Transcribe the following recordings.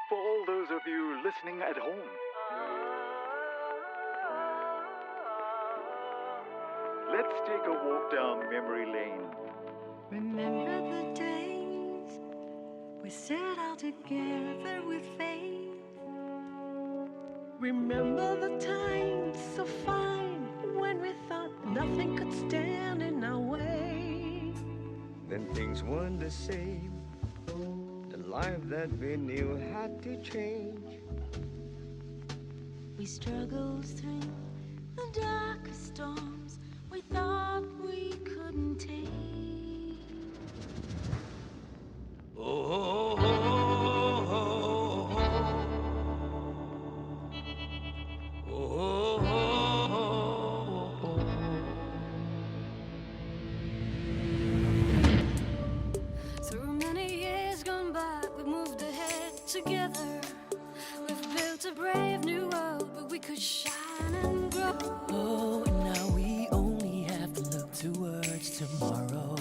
for all those of you listening at home. Let's take a walk down memory lane. Remember the days we set out together with faith. Remember the times so fine when we thought nothing could stand in our way. Then things weren't the same. The life that we knew had to change. We struggled through the darkest storms we thought we couldn't take. Oh, Through many years gone by, we've moved ahead together. We've built a brave new world where we could shine and grow. Oh, and now we only have to look towards tomorrow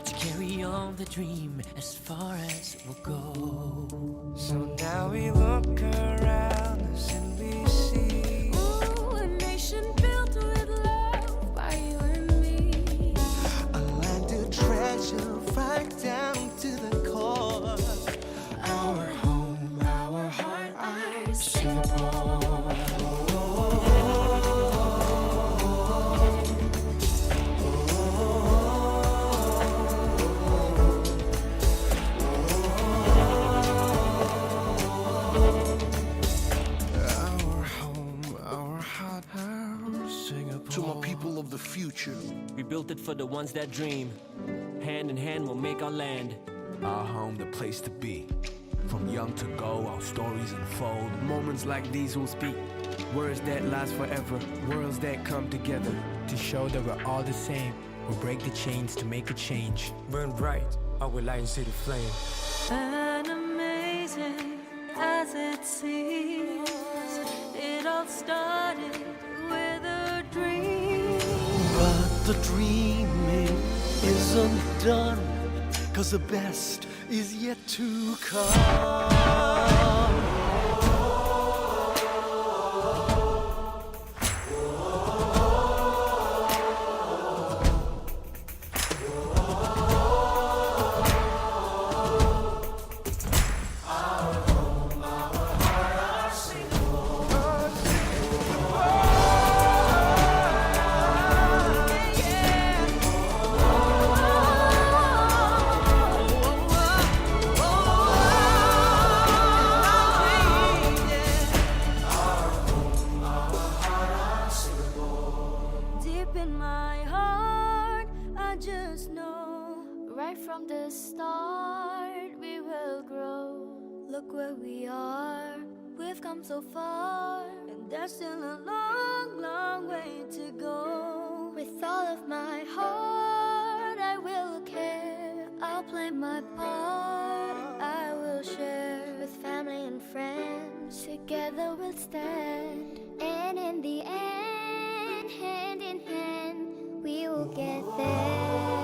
to carry on the dream as far as we'll go. so now we look around us and we see Ooh, a nation built with love by you and me. a land to treasure right down to the core. Our home, our heart, our Singapore. To my people of the future, We built it for the ones that dream. Hand in hand we'll make our land. Our home, the place to be. From young to go, our stories unfold. Moments like these will speak. Words that last forever. Worlds that come together to show that we're all the same. We'll break the chains to make a change. Burn bright, our light and city flame. And amazing as it seems, it all started with a dream. but the dreaming isn't done, 'cause the best is yet to come. Deep in my heart, I just know, right from the start, we will grow. Look where we are, we've come so far, and there's still a long, long way to go. With all of my heart, I will care. I'll play my part, I will share. With family and friends, together we'll stand. And in the end, hand in hand, we will get there.